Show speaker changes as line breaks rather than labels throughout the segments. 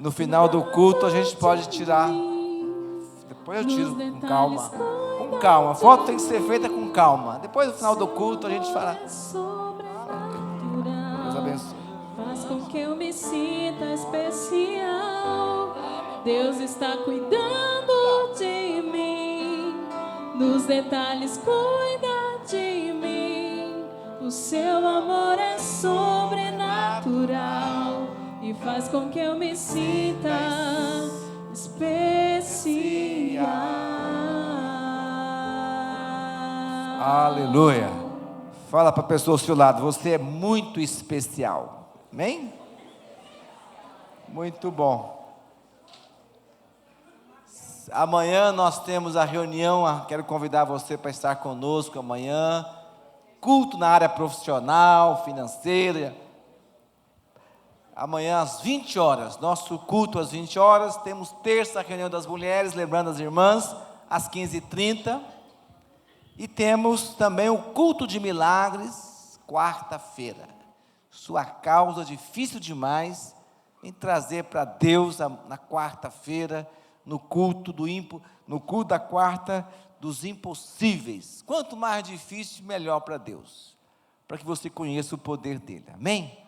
No final do culto a gente pode tirar. Depois eu tiro com calma. Com calma. A foto tem que ser feita com calma. Depois no final do culto a gente fala. Deus abençoe.
Faz com que eu me sinta especial. Deus está cuidando de mim. Nos detalhes cuida de mim. O seu amor é sobrenatural e faz com que eu me sinta especial.
Aleluia. Fala para a pessoa ao seu lado, você é muito especial. Amém? Muito bom. Amanhã nós temos a reunião, quero convidar você para estar conosco amanhã. Culto na área profissional, financeira. Amanhã às 20 horas, nosso culto às 20 horas. Temos terça, reunião das mulheres, lembrando as irmãs, às 15h30. E temos também o culto de milagres, quarta-feira. Sua causa difícil demais em trazer para Deus na quarta-feira, no culto da quarta dos impossíveis. Quanto mais difícil, melhor para Deus, para que você conheça o poder dele. Amém?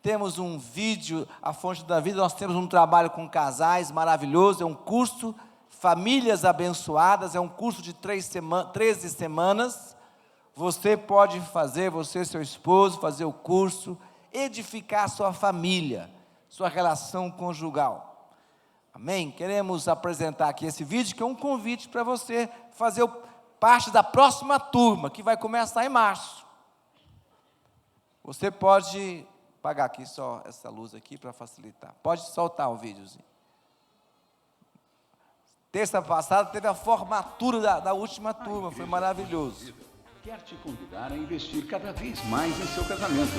Temos um vídeo, a fonte da vida. Nós temos um trabalho com casais maravilhoso. É um curso Famílias Abençoadas. É um curso de 13 semanas. Você pode fazer, você e seu esposo, fazer o curso, edificar sua família, sua relação conjugal. Amém? Queremos apresentar aqui esse vídeo, que é um convite para você fazer parte da próxima turma, que vai começar em março. Você pode apagar aqui só essa luz aqui para facilitar. Pode soltar o videozinho. Terça passada teve a formatura da última turma, foi maravilhoso.
Quer te convidar a investir cada vez mais em seu casamento.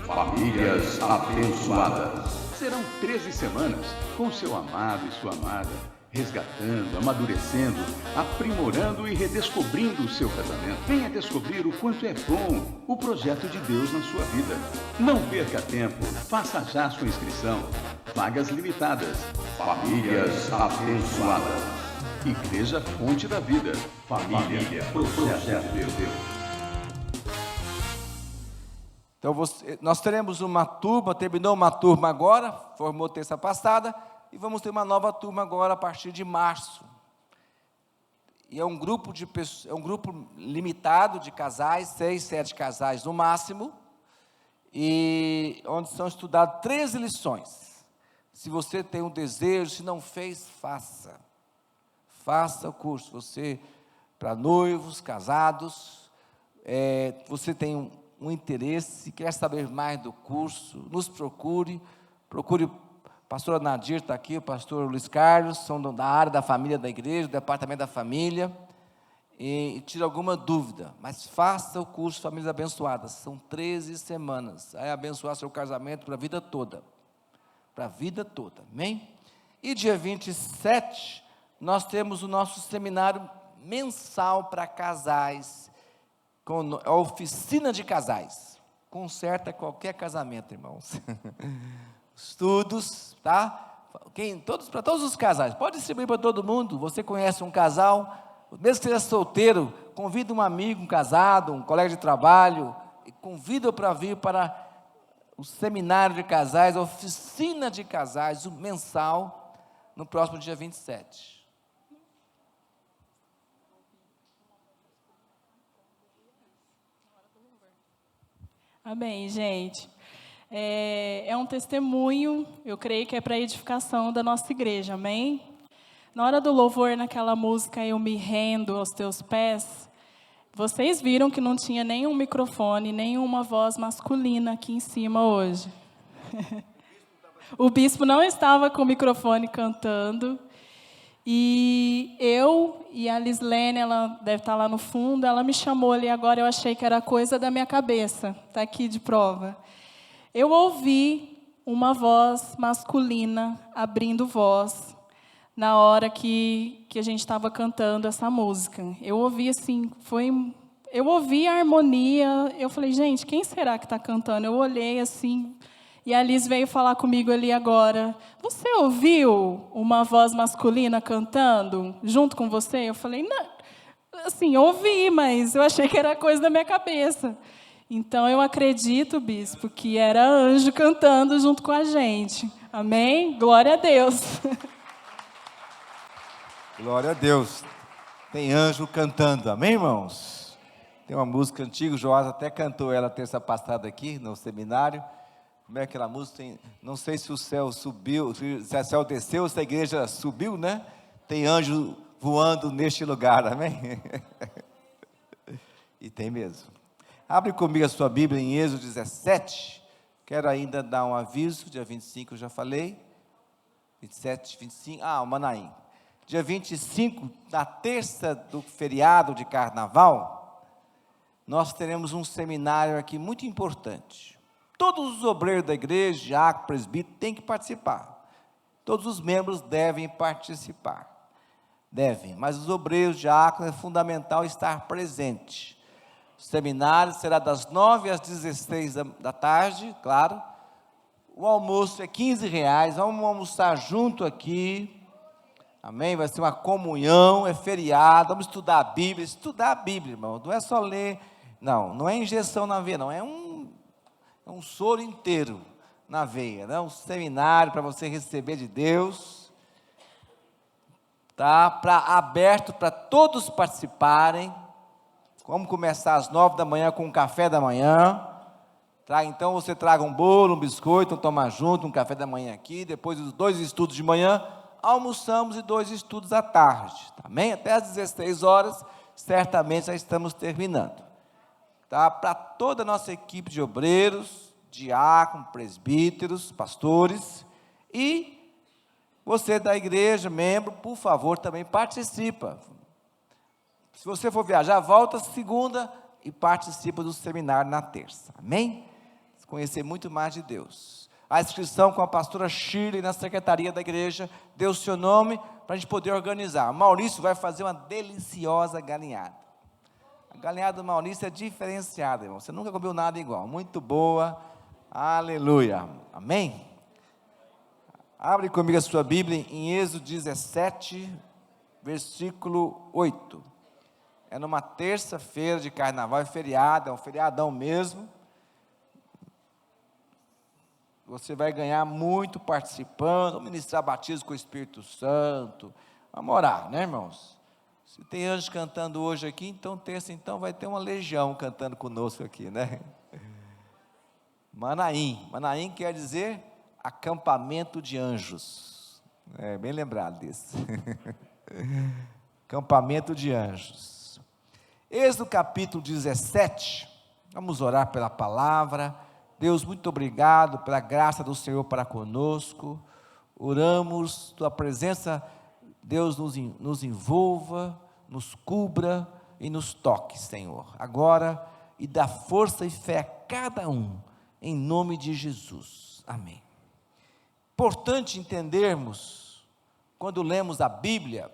Famílias Abençoadas. Serão 13 semanas com seu amado e sua amada, resgatando, amadurecendo, aprimorando e redescobrindo o seu casamento. Venha descobrir o quanto é bom o projeto de Deus na sua vida. Não perca tempo, faça já sua inscrição. Vagas limitadas. Famílias Abençoadas. Igreja Fonte da Vida. Família, projeto de Deus.
Então nós teremos uma turma, terminou uma turma agora, formou terça passada, e vamos ter uma nova turma agora a partir de março. E é um grupo limitado de casais, 6, 7 casais no máximo, e onde são estudadas 13 lições. Se você tem um desejo, se não fez, faça. Faça o curso. Você, para noivos, casados, você tem um interesse, quer saber mais do curso, nos procure o pastor Nadir está aqui, o pastor Luiz Carlos, são da área da família da igreja, do departamento da família, e tire alguma dúvida, mas faça o curso Famílias Abençoadas, são 13 semanas, vai abençoar seu casamento para a vida toda, amém? E dia 27, nós temos o nosso seminário mensal para casais, com a oficina de casais, conserta qualquer casamento, irmãos. Estudos, tá? Para todos os casais, pode distribuir para todo mundo. Você conhece um casal, mesmo que seja solteiro, convida um amigo, um casado, um colega de trabalho, e convida para vir para o seminário de casais, a oficina de casais, o mensal, no próximo dia 27.
Amém, gente. É um testemunho, eu creio que é para a edificação da nossa igreja, amém? Na hora do louvor, naquela música, Eu Me Rendo aos Teus Pés, vocês viram que não tinha nenhum microfone, nenhuma voz masculina aqui em cima hoje. O bispo não estava com o microfone cantando, e eu e a Lislene, ela deve estar lá no fundo, ela me chamou ali agora, eu achei que era coisa da minha cabeça, está aqui de prova. Eu ouvi uma voz masculina abrindo voz na hora que a gente estava cantando essa música. Eu ouvi assim, eu ouvi a harmonia, eu falei, gente, quem será que está cantando? Eu olhei assim, E a Liz veio falar comigo ali agora. Você ouviu uma voz masculina cantando junto com você? Eu falei, não, assim, ouvi, mas eu achei que era coisa da minha cabeça. Então, eu acredito, bispo, que era anjo cantando junto com a gente. Amém? Glória a Deus.
Glória a Deus. Tem anjo cantando, amém, irmãos? Tem uma música antiga, o Joás até cantou ela terça passada aqui no seminário. Como é aquela música? Não sei se o céu subiu, se o céu desceu, ou se a igreja subiu, né? Tem anjo voando neste lugar, amém? E tem mesmo. Abre comigo a sua Bíblia em Êxodo 17. Quero ainda dar um aviso, dia 25 eu já falei. 27, 25, o Manaim. Dia 25, na terça do feriado de carnaval, nós teremos um seminário aqui muito importante. Todos os obreiros da igreja, diácono, presbítero, têm que participar. Todos os membros devem participar. Devem, mas os obreiros, diáconos, é fundamental estar presente. O seminário será das 9 às 16 da tarde, claro. O almoço é R$15, vamos almoçar junto aqui. Amém? Vai ser uma comunhão, é feriado, vamos estudar a Bíblia. Estudar a Bíblia, irmão, não é só ler. Não é injeção na veia, não, é um soro inteiro na veia, né? Um seminário para você receber de Deus. Tá? Aberto para todos participarem. Vamos começar às 9 da manhã com um café da manhã. Então você traga um bolo, um biscoito, tomar junto, um café da manhã aqui. Depois os 2 estudos de manhã, almoçamos e 2 estudos à tarde. Amém? Até às 16 horas, certamente já estamos terminando. Tá? Para toda a nossa equipe de obreiros, diáconos, presbíteros, pastores. E você da igreja, membro, por favor, também participa. Se você for viajar, volta segunda e participa do seminário na terça. Amém? Conhecer muito mais de Deus. A inscrição com a pastora Shirley na secretaria da igreja. Dê o seu nome para a gente poder organizar. Maurício vai fazer uma deliciosa galinhada. A galinhada do Maurício é diferenciada, irmão. Você nunca comeu nada igual. Muito boa. Aleluia. Amém? Abre comigo a sua Bíblia em Êxodo 17, versículo 8. É numa terça-feira de carnaval, é feriado, é um feriadão mesmo. Você vai ganhar muito participando, ministrar batismo com o Espírito Santo. Vamos orar, né, irmãos? Se tem anjos cantando hoje aqui, então terça, então vai ter uma legião cantando conosco aqui, né? Manaim. Manaim quer dizer acampamento de anjos. É bem lembrado disso. Acampamento de anjos. Êxodo capítulo 17, vamos orar pela palavra. Deus, muito obrigado pela graça do Senhor para conosco. Oramos, tua presença, Deus, nos envolva, nos cubra e nos toque, Senhor, agora, e dá força e fé a cada um, em nome de Jesus, amém. Importante entendermos, quando lemos a Bíblia,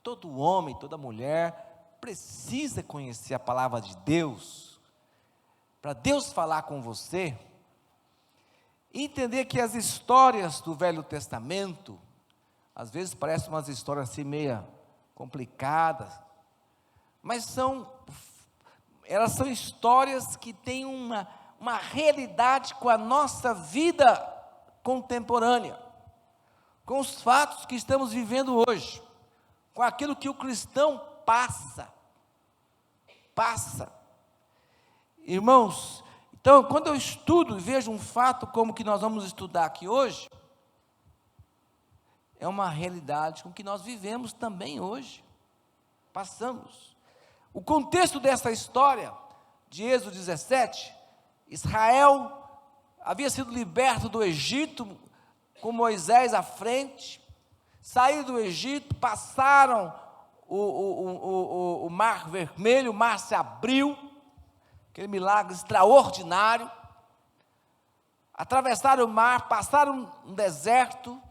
todo homem, toda mulher precisa conhecer a palavra de Deus, para Deus falar com você, e entender que as histórias do Velho Testamento, às vezes parecem umas histórias assim meio complicadas, mas elas são histórias que têm uma realidade com a nossa vida contemporânea, com os fatos que estamos vivendo hoje, com aquilo que o cristão passa. Irmãos, então, quando eu estudo e vejo um fato como que nós vamos estudar aqui hoje, é uma realidade com que nós vivemos também hoje, passamos. O contexto dessa história, de Êxodo 17, Israel havia sido liberto do Egito, com Moisés à frente, saíram do Egito, passaram o Mar Vermelho, o mar se abriu, aquele milagre extraordinário, atravessaram o mar, passaram um deserto,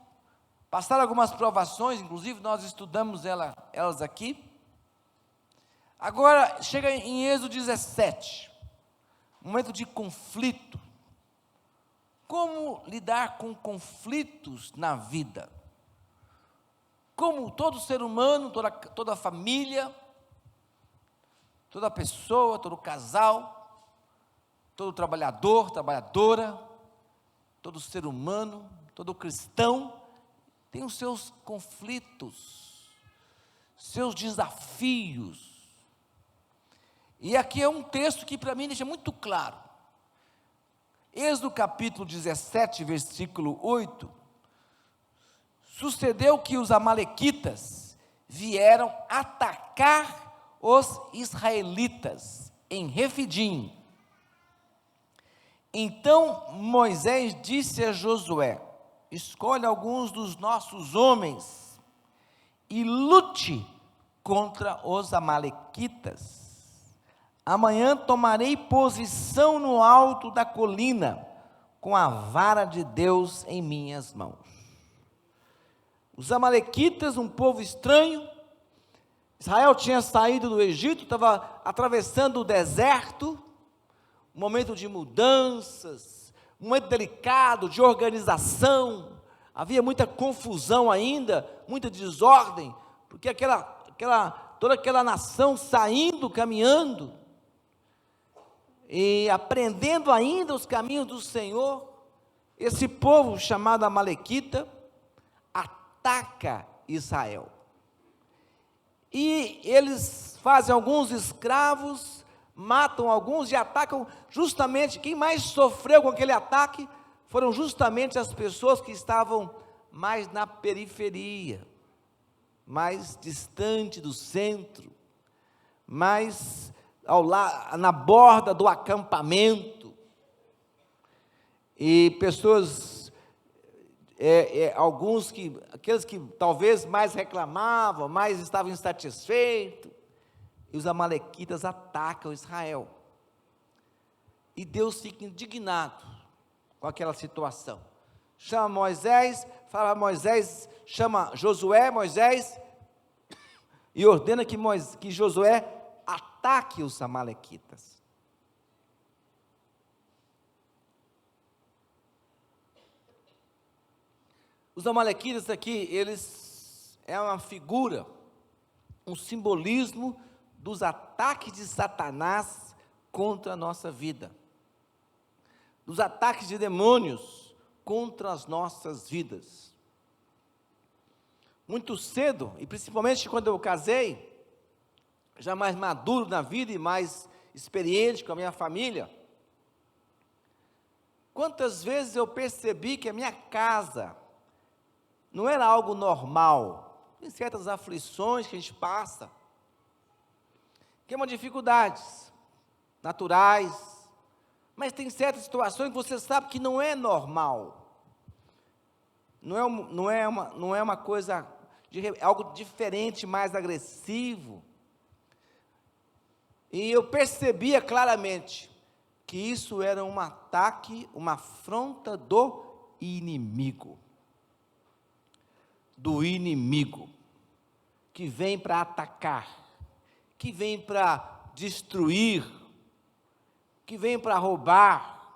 passaram algumas provações, inclusive nós estudamos elas aqui. Agora chega em Êxodo 17, momento de conflito como lidar com conflitos na vida. Como todo ser humano, toda família, toda pessoa, todo casal, todo trabalhador, trabalhadora, todo ser humano, todo cristão, tem os seus conflitos, seus desafios. E aqui é um texto que para mim deixa muito claro. Êxodo capítulo 17, versículo 8. Sucedeu que os amalequitas vieram atacar os israelitas em Refidim. Então Moisés disse a Josué: escolhe alguns dos nossos homens e lute contra os amalequitas. Amanhã tomarei posição no alto da colina, com a vara de Deus em minhas mãos. Os amalequitas, um povo estranho. Israel tinha saído do Egito, estava atravessando o deserto, um momento de mudanças, um momento delicado de organização. Havia muita confusão ainda, muita desordem, porque toda aquela nação saindo, caminhando, e aprendendo ainda os caminhos do Senhor. Esse povo chamado amalequita ataca Israel. E eles fazem alguns escravos, matam alguns e atacam justamente, quem mais sofreu com aquele ataque foram justamente as pessoas que estavam mais na periferia, mais distante do centro, mais na borda do acampamento. E pessoas, aqueles que talvez mais reclamavam, mais estavam insatisfeitos, e os amalequitas atacam Israel. E Deus fica indignado com aquela situação. Chama Moisés, fala a Moisés, chama Josué, Moisés, e ordena que Josué ataque os amalequitas. Os amalequitas aqui, eles é uma figura, um simbolismo dos ataques de Satanás contra a nossa vida, dos ataques de demônios contra as nossas vidas. Muito cedo, e principalmente quando eu casei, já mais maduro na vida e mais experiente com a minha família, quantas vezes eu percebi que a minha casa não era algo normal. Tem certas aflições que a gente passa, que é uma dificuldades naturais, mas tem certas situações que você sabe que não é normal, não é uma coisa, algo diferente, mais agressivo. E eu percebia claramente que isso era um ataque, uma afronta do inimigo, que vem para atacar, que vem para destruir, que vem para roubar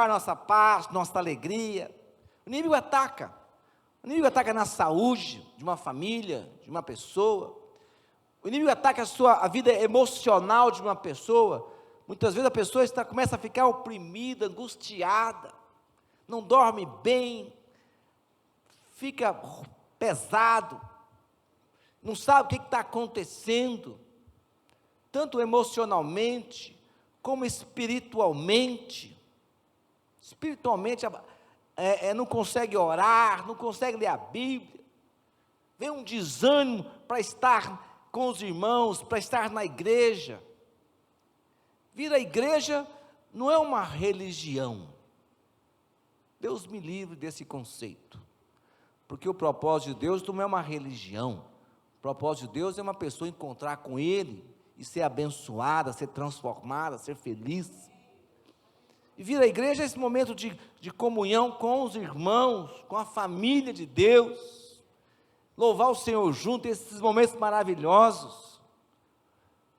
nossa paz, nossa alegria. O inimigo ataca na saúde de uma família, de uma pessoa. O inimigo ataca a vida emocional de uma pessoa. Muitas vezes a pessoa começa a ficar oprimida, angustiada, não dorme bem, fica pesado, não sabe o que está acontecendo, tanto emocionalmente, como espiritualmente. Espiritualmente, não consegue orar, não consegue ler a Bíblia, vem um desânimo para estar com os irmãos, para estar na igreja. Vir à igreja não é uma religião. Deus me livre desse conceito, porque o propósito de Deus não é uma religião. O propósito de Deus é uma pessoa encontrar com Ele e ser abençoada, ser transformada, ser feliz. E vir à igreja é esse momento de comunhão com os irmãos, com a família de Deus, louvar o Senhor junto, esses momentos maravilhosos,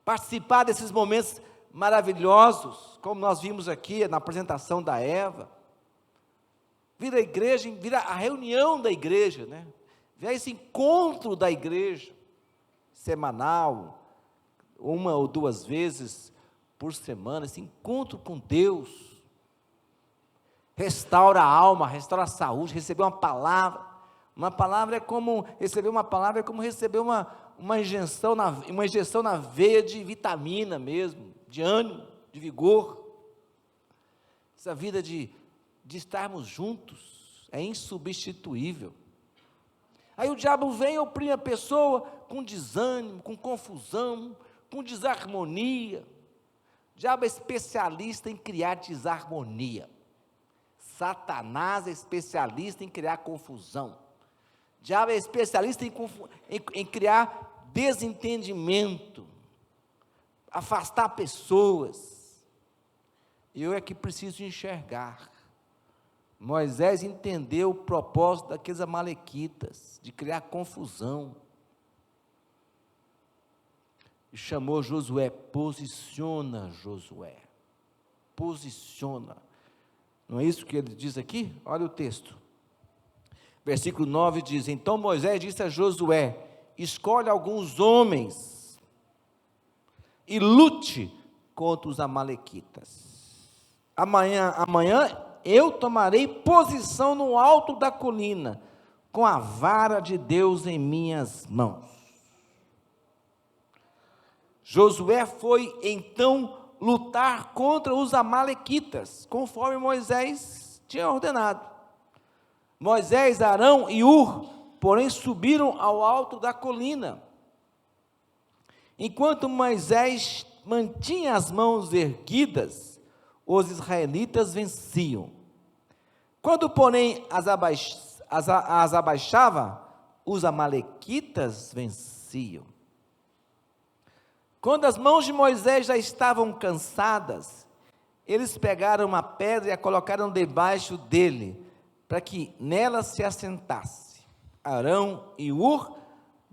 participar desses momentos maravilhosos, como nós vimos aqui na apresentação da Eva, vira a igreja, vira a reunião da igreja, né? Vira esse encontro da igreja, semanal, uma ou duas vezes por semana, esse encontro com Deus, restaura a alma, restaura a saúde, receber uma palavra é como, receber uma palavra é como receber uma injeção na veia de vitamina mesmo, de ânimo, de vigor. Essa vida de estarmos juntos é insubstituível. Aí o diabo vem e oprime a pessoa com desânimo, com confusão, com desarmonia. O diabo é especialista em criar desarmonia. Satanás é especialista em criar confusão. O diabo é especialista em criar desentendimento, afastar pessoas. Eu é que preciso enxergar. Moisés entendeu o propósito daqueles amalequitas, de criar confusão. E chamou Josué, posiciona Josué, posiciona. Não é isso que ele diz aqui? Olha o texto. Versículo 9 diz, então Moisés disse a Josué, escolhe alguns homens e lute contra os amalequitas. Amanhã eu tomarei posição no alto da colina, com a vara de Deus em minhas mãos. Josué foi então lutar contra os amalequitas, conforme Moisés tinha ordenado. Moisés, Arão e Hur, porém, subiram ao alto da colina. Enquanto Moisés mantinha as mãos erguidas, os israelitas venciam. Quando, porém, as abaixava, os amalequitas venciam. Quando as mãos de Moisés já estavam cansadas, eles pegaram uma pedra e a colocaram debaixo dele, para que nela se assentasse. Arão e Hur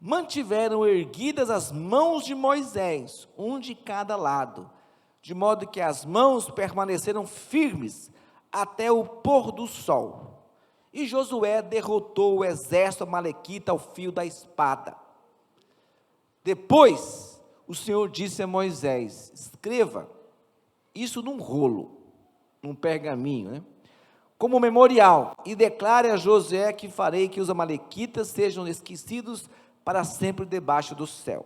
mantiveram erguidas as mãos de Moisés, um de cada lado, de modo que as mãos permaneceram firmes até o pôr do sol. E Josué derrotou o exército amalequita ao fio da espada. Depois, o Senhor disse a Moisés, escreva isso num rolo, num pergaminho, né? Como memorial, e declare a Josué que farei que os amalequitas sejam esquecidos para sempre debaixo do céu.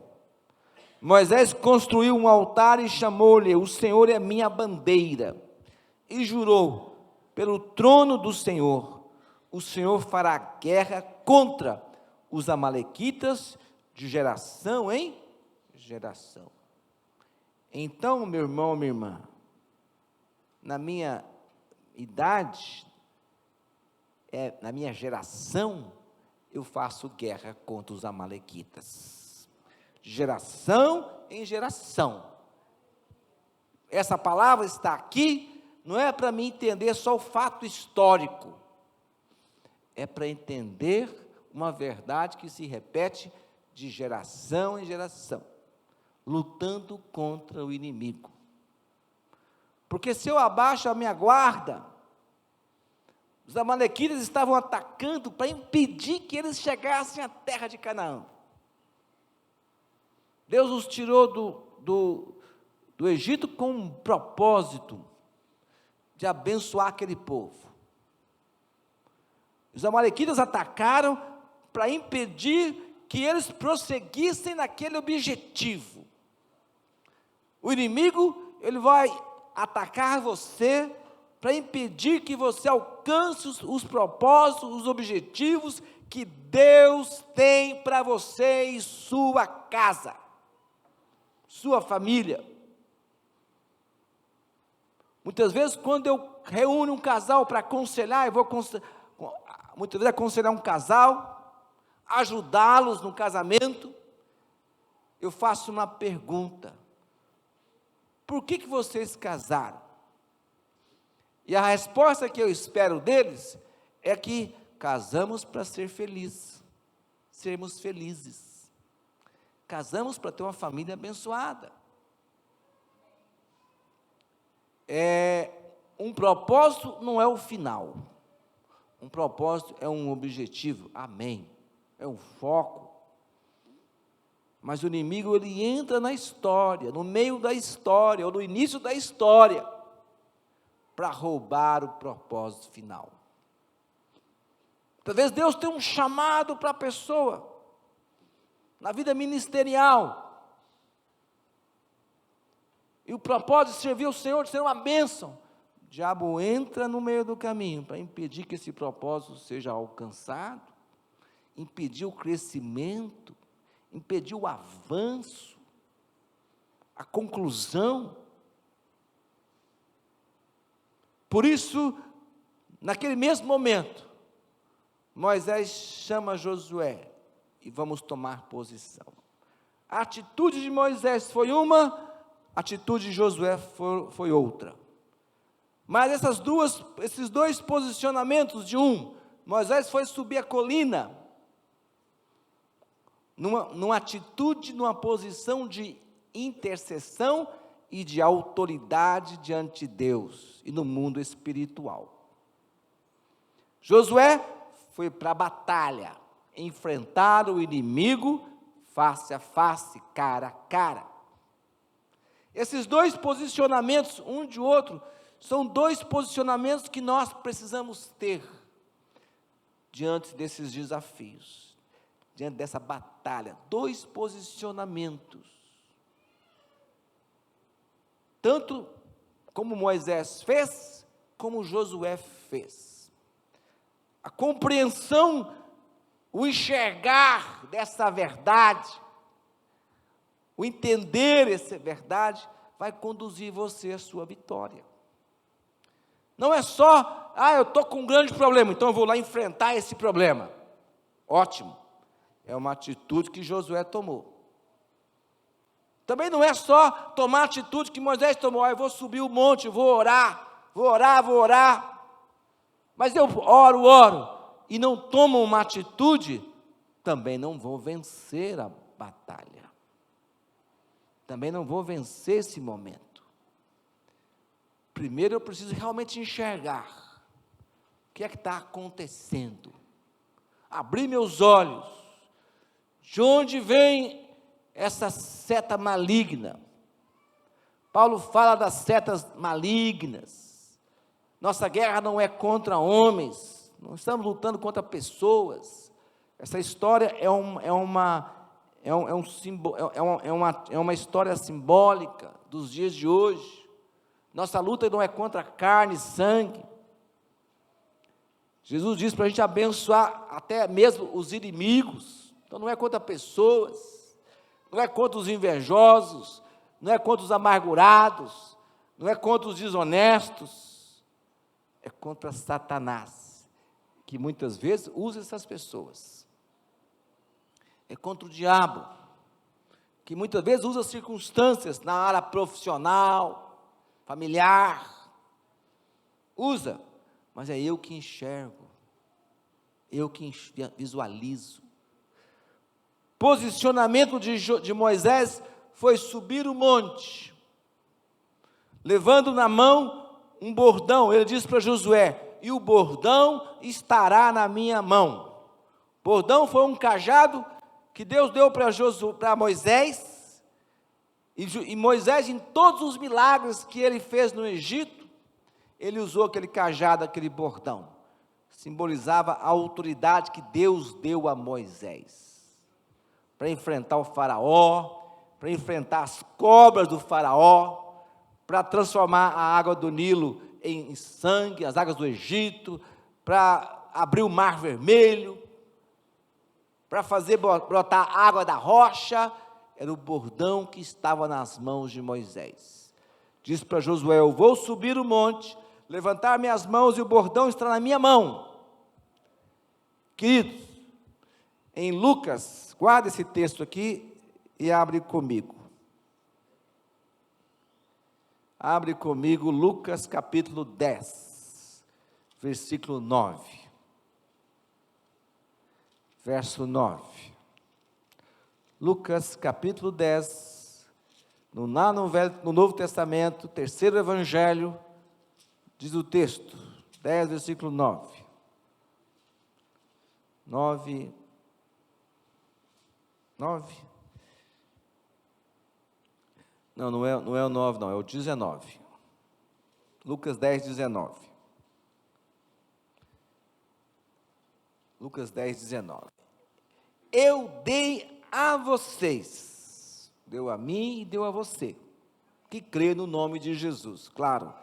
Moisés construiu um altar e chamou-lhe, o Senhor é minha bandeira, e jurou, pelo trono do Senhor, o Senhor fará guerra contra os amalequitas de geração em geração. Então, meu irmão, minha irmã, na minha idade, na minha geração, eu faço guerra contra os amalequitas, de geração em geração. Essa palavra está aqui, não é para mim entender só o fato histórico, é para entender uma verdade que se repete de geração em geração, lutando contra o inimigo. Porque se eu abaixo a minha guarda, os amalequitas estavam atacando para impedir que eles chegassem à terra de Canaã. Deus os tirou do Egito com um propósito de abençoar aquele povo. Os amalequitas atacaram para impedir que eles prosseguissem naquele objetivo. O inimigo, ele vai atacar você para impedir que você alcance os propósitos, os objetivos que Deus tem para você e sua casa, sua família. Muitas vezes, quando eu reúno um casal para aconselhar, muitas vezes aconselhar um casal, ajudá-los no casamento, eu faço uma pergunta: por que vocês casaram? E a resposta que eu espero deles é que casamos para ser felizes, sermos felizes. Casamos para ter uma família abençoada. Um propósito não é o final. Um propósito é um objetivo, amém, é um foco. Mas o inimigo, ele entra na história, no meio da história, ou no início da história, para roubar o propósito final. Talvez Deus tenha um chamado para a pessoa, na vida ministerial, e o propósito de servir o Senhor, de ser uma bênção. O diabo entra no meio do caminho, para impedir que esse propósito seja alcançado, impedir o crescimento, impedir o avanço, a conclusão. Por isso, naquele mesmo momento, Moisés chama Josué e vamos tomar posição. A atitude de Moisés foi uma, a atitude de Josué foi outra. Mas esses dois posicionamentos Moisés foi subir a colina, numa atitude, numa posição de intercessão e de autoridade diante de Deus e no mundo espiritual. Josué foi para a batalha, enfrentar o inimigo face a face, cara a cara. Esses dois posicionamentos, um de outro, são dois posicionamentos que nós precisamos ter diante desses desafios, diante dessa batalha. Dois posicionamentos. Tanto como Moisés fez, como Josué fez. A compreensão, o enxergar dessa verdade, o entender essa verdade, vai conduzir você à sua vitória. Não é só, eu estou com um grande problema, então eu vou lá enfrentar esse problema. Ótimo. É uma atitude que Josué tomou. Também não é só tomar a atitude que Moisés tomou, eu vou subir o monte, vou orar. Mas eu oro, e não tomo uma atitude, também não vou vencer a batalha. Também não vou vencer esse momento. Primeiro eu preciso realmente enxergar o que é que está acontecendo. Abrir meus olhos. De onde vem essa seta maligna? Paulo fala das setas malignas. Nossa guerra não é contra homens, não estamos lutando contra pessoas. Essa história é uma história simbólica dos dias de hoje. Nossa luta não é contra carne e sangue. Jesus disse para a gente abençoar até mesmo os inimigos. Então não é contra pessoas, não é contra os invejosos, não é contra os amargurados, não é contra os desonestos, é contra Satanás, que muitas vezes usa essas pessoas. É contra o diabo, que muitas vezes usa circunstâncias na área profissional, familiar, usa, mas é eu que enxergo, eu que visualizo. Posicionamento de Moisés foi subir o monte, levando na mão um bordão. Ele disse para Josué, e o bordão estará na minha mão. Bordão foi um cajado que Deus deu para Moisés, e Moisés, em todos os milagres que ele fez no Egito, ele usou aquele cajado, aquele bordão, simbolizava a autoridade que Deus deu a Moisés, para enfrentar o faraó, para enfrentar as cobras do faraó, para transformar a água do Nilo em sangue, as águas do Egito, para abrir o mar vermelho, para fazer brotar a água da rocha. Era o bordão que estava nas mãos de Moisés. Disse para Josué, eu vou subir o monte, levantar minhas mãos e o bordão está na minha mão. Queridos, em Lucas, guarda esse texto aqui e abre comigo. Abre comigo Lucas capítulo 10, versículo 9. Verso 9. Lucas capítulo 10, no Novo Testamento, terceiro evangelho, diz o texto, 10, versículo 9. 9. Não é o 9, não, é o 19. Lucas 10, 19. Lucas 10, 19. Eu dei a vocês, deu a mim e deu a você, que crê no nome de Jesus, claro.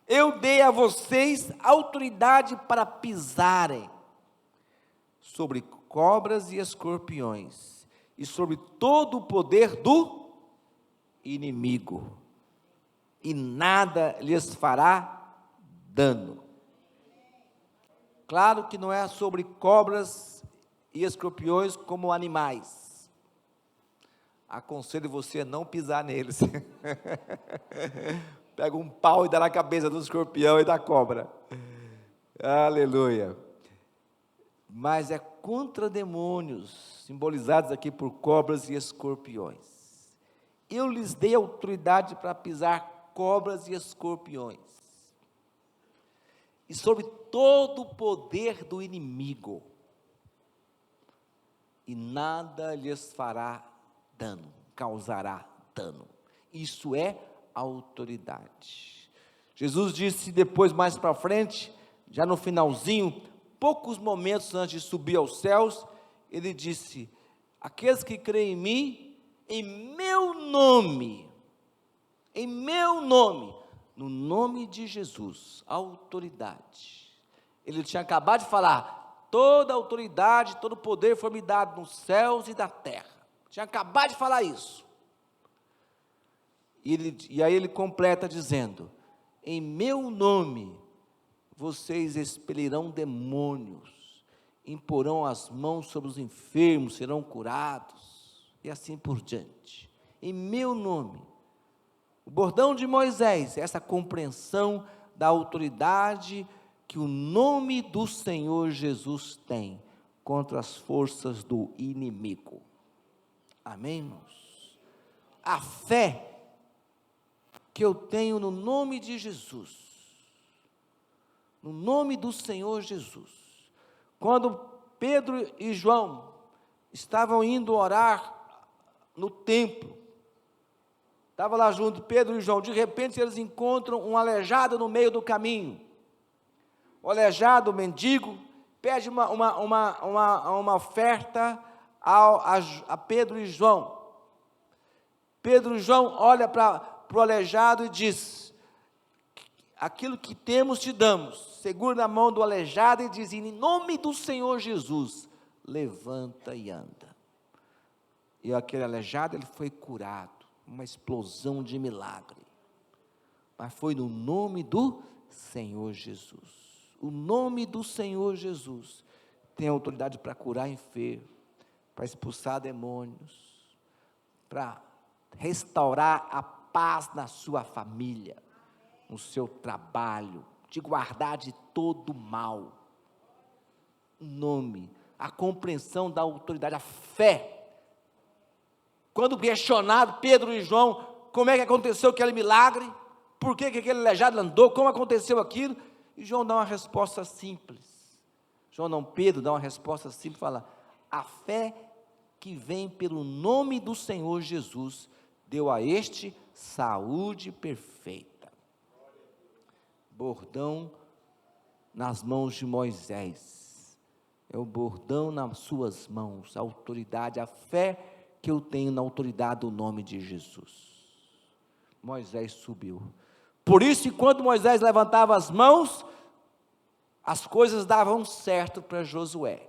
Eu dei a vocês autoridade para pisarem sobre cobras e escorpiões, e sobre todo o poder do inimigo, e nada lhes fará dano. Claro que não é sobre cobras e escorpiões como animais. Aconselho você a não pisar neles. Pega um pau e dá na cabeça do escorpião e da cobra. Aleluia. Mas é contra demônios, simbolizados aqui por cobras e escorpiões. Eu lhes dei autoridade para pisar cobras e escorpiões, e sobre todo o poder do inimigo, e nada lhes fará dano, causará dano. Isso é autoridade. Jesus disse depois, mais para frente, já no finalzinho, poucos momentos antes de subir aos céus, ele disse: aqueles que creem em mim, em meu nome, no nome de Jesus, autoridade. Ele tinha acabado de falar: toda autoridade, todo poder foi me dado nos céus e da terra. Tinha acabado de falar isso. E aí ele completa dizendo: em meu nome vocês expelirão demônios, imporão as mãos sobre os enfermos, serão curados, e assim por diante. Em meu nome. O bordão de Moisés é essa compreensão da autoridade que o nome do Senhor Jesus tem contra as forças do inimigo. Amém, irmãos? A fé que eu tenho no nome de Jesus, no nome do Senhor Jesus. Quando Pedro e João estavam indo orar no templo, estava lá junto Pedro e João, de repente eles encontram um aleijado no meio do caminho. O aleijado, o mendigo, pede uma oferta a Pedro e João. Pedro e João olha para o aleijado e diz: aquilo que temos te damos. Segura na mão do aleijado e diz: em nome do Senhor Jesus, levanta e anda. E aquele aleijado, ele foi curado. Uma explosão de milagre. Mas foi no nome do Senhor Jesus. O nome do Senhor Jesus tem autoridade para curar enfermos, para expulsar demônios, para restaurar a paz na sua família, no seu trabalho, te guardar de todo mal. O nome, a compreensão da autoridade, a fé. Quando questionado Pedro e João, como é que aconteceu aquele milagre? Por que aquele aleijado andou? Como aconteceu aquilo? E João dá uma resposta simples. Pedro dá uma resposta simples, fala: a fé que vem pelo nome do Senhor Jesus, deu a este saúde perfeita. Bordão nas mãos de Moisés, é o bordão nas suas mãos, a autoridade, a fé que eu tenho na autoridade do nome de Jesus. Moisés subiu. Por isso, quando Moisés levantava as mãos, as coisas davam certo para Josué.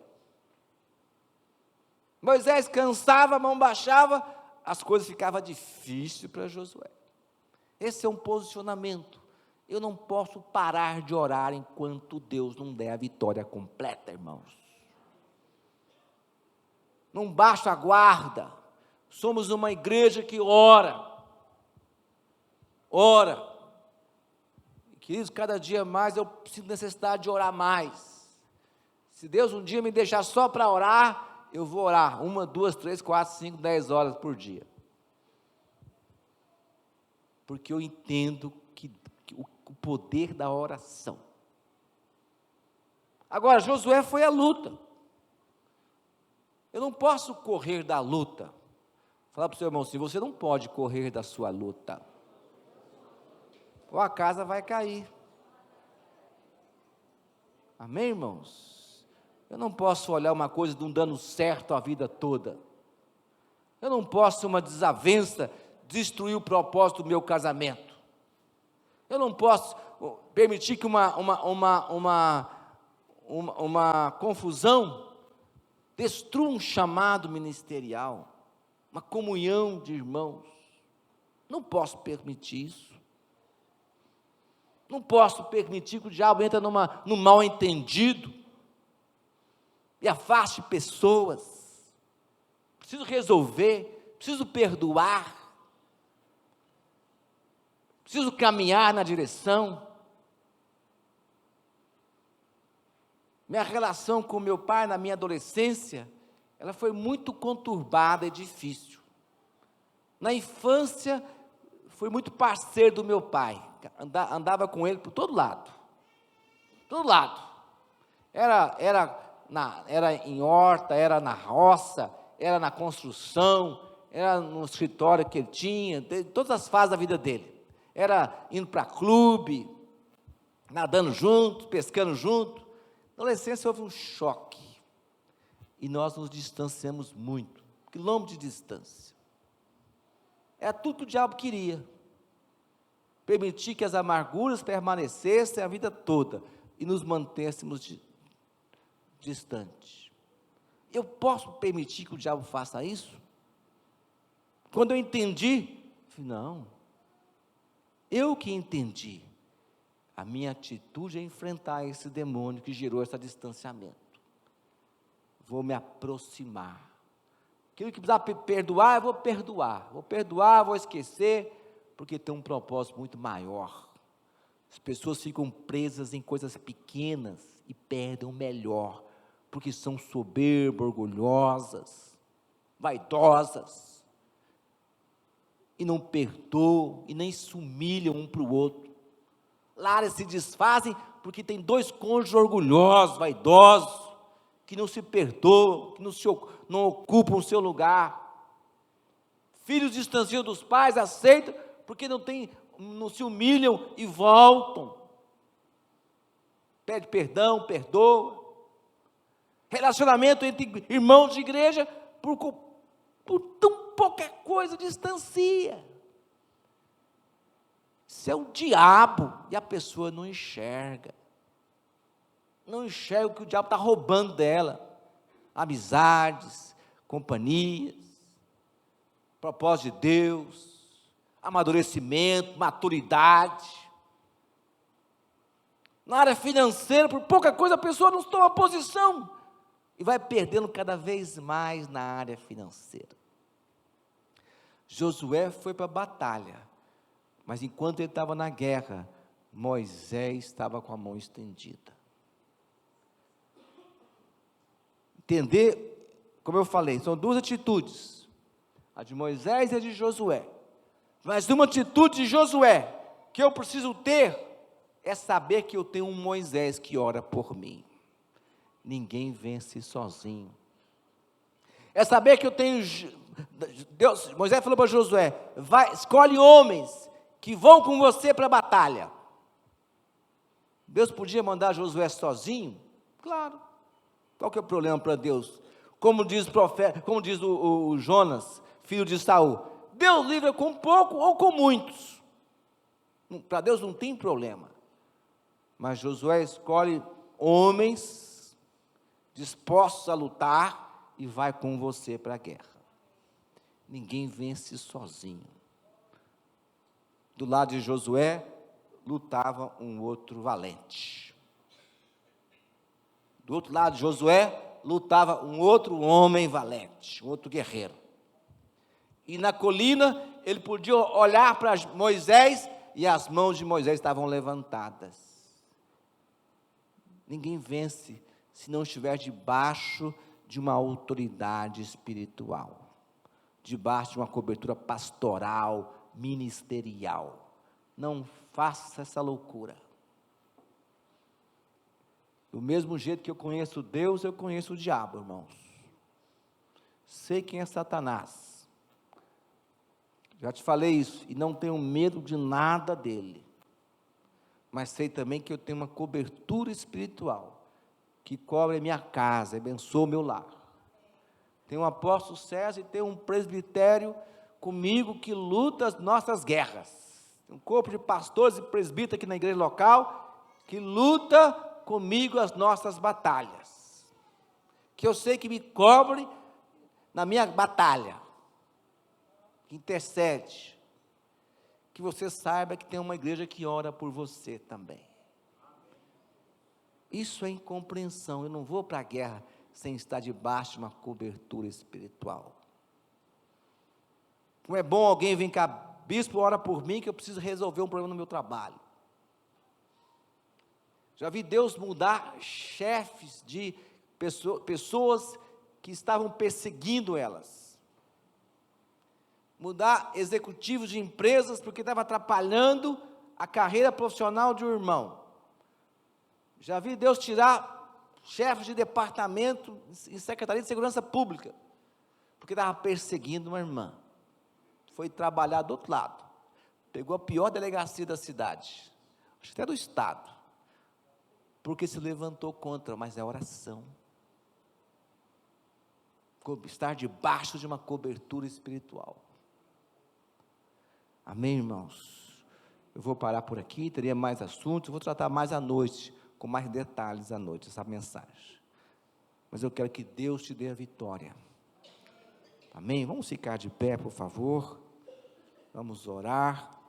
Moisés cansava, a mão baixava, as coisas ficavam difíceis para Josué. Esse é um posicionamento. Eu não posso parar de orar enquanto Deus não der a vitória completa, irmãos. Não baixa a guarda. Somos uma igreja que ora. Queridos, cada dia mais eu sinto necessidade de orar mais. Se Deus um dia me deixar só para orar, eu vou orar 1, 2, 3, 4, 5, 10 horas por dia. Porque eu entendo que o poder da oração. Agora, Josué foi à luta. Eu não posso correr da luta. Fala para o seu irmão assim, você não pode correr da sua luta. Ou a casa vai cair. Amém, irmãos? Eu não posso olhar uma coisa não dando certo a vida toda. Eu não posso, uma desavença, destruir o propósito do meu casamento. Eu não posso permitir que uma confusão destrua um chamado ministerial, uma comunhão de irmãos. Não posso permitir isso. Não posso permitir que o diabo entre num mal entendido e afaste pessoas. Preciso resolver, preciso perdoar, preciso caminhar na direção. Minha relação com meu pai na minha adolescência, ela foi muito conturbada e difícil. Na infância, fui muito parceiro do meu pai, andava com ele por todo lado. Era em horta, era na roça, era na construção, era no escritório que ele tinha, todas as fases da vida dele. Era indo para clube, nadando junto, pescando junto. Na adolescência houve um choque, e nós nos distanciamos muito, quilômetros de distância. Era tudo que o diabo queria, permitir que as amarguras permanecessem a vida toda, e nos mantêssemos distantes. Eu posso permitir que o diabo faça isso? Quando eu entendi, não, eu que entendi, a minha atitude é enfrentar esse demônio que gerou esse distanciamento. Vou me aproximar. Aquilo que precisar perdoar, eu vou perdoar, vou esquecer, porque tem um propósito muito maior. As pessoas ficam presas em coisas pequenas e perdem o melhor, porque são soberbas, orgulhosas, vaidosas, e não perdoam, e nem se humilham um para o outro. Lares se desfazem porque tem dois cônjuges orgulhosos, vaidosos, que não se perdoam, que não ocupam o seu lugar. Filhos distanciam dos pais, aceitam, porque não se humilham e voltam. Pede perdão, perdoa. Relacionamento entre irmãos de igreja, por tão pouca coisa, distancia. Isso é o diabo, e a pessoa não enxerga. Não enxerga o que o diabo está roubando dela. Amizades, companhias, propósito de Deus, amadurecimento, maturidade. Na área financeira, por pouca coisa, a pessoa não toma posição, e vai perdendo cada vez mais na área financeira. Josué foi para a batalha, mas enquanto ele estava na guerra, Moisés estava com a mão estendida. Entender, como eu falei, são duas atitudes, a de Moisés e a de Josué. Mas uma atitude de Josué, que eu preciso ter, é saber que eu tenho um Moisés que ora por mim. Ninguém vence sozinho. É saber que eu tenho, Moisés falou para Josué, escolhe homens que vão com você para a batalha. Deus podia mandar Josué sozinho? Claro. Qual que é o problema para Deus? Como diz o Jonas, filho de Saul, Deus livra com pouco ou com muitos. Para Deus não tem problema. Mas Josué escolhe homens dispostos a lutar e vai com você para a guerra. Ninguém vence sozinho. Do lado de Josué, lutava um outro valente. Do outro lado de Josué, lutava um outro homem valente, um outro guerreiro. E na colina, ele podia olhar para Moisés, e as mãos de Moisés estavam levantadas. Ninguém vence se não estiver debaixo de uma autoridade espiritual, debaixo de uma cobertura pastoral, ministerial. Não faça essa loucura. Do mesmo jeito que eu conheço Deus, eu conheço o diabo, irmãos. sei quem é Satanás. Já te falei isso, e não tenho medo de nada dele. Mas sei também que eu tenho uma cobertura espiritual, que cobre a minha casa, abençoa o meu lar. Tem um apóstolo César e tem um presbitério comigo que luta as nossas guerras. Tem um corpo de pastores e presbíteros aqui na igreja local que luta comigo as nossas batalhas. Que eu sei que me cobre na minha batalha. Que intercede. Que você saiba que tem uma igreja que ora por você também. Isso é incompreensão. Eu não vou para a guerra sem estar debaixo de uma cobertura espiritual. Como é bom alguém vir cá, bispo, ora por mim que eu preciso resolver um problema no meu trabalho. Já vi Deus mudar chefes de pessoas que estavam perseguindo elas. Mudar executivos de empresas porque estava atrapalhando a carreira profissional de um irmão. Já vi Deus tirar chefes de departamento em Secretaria de Segurança Pública, porque estava perseguindo uma irmã. Foi trabalhar do outro lado, pegou a pior delegacia da cidade, acho que até do estado, porque se levantou contra, mas é oração. Estar debaixo de uma cobertura espiritual. Amém, irmãos? Eu vou parar por aqui, teria mais assuntos, vou tratar mais à noite, com mais detalhes à noite, essa mensagem. Mas eu quero que Deus te dê a vitória. Amém? Vamos ficar de pé, por favor. Vamos orar.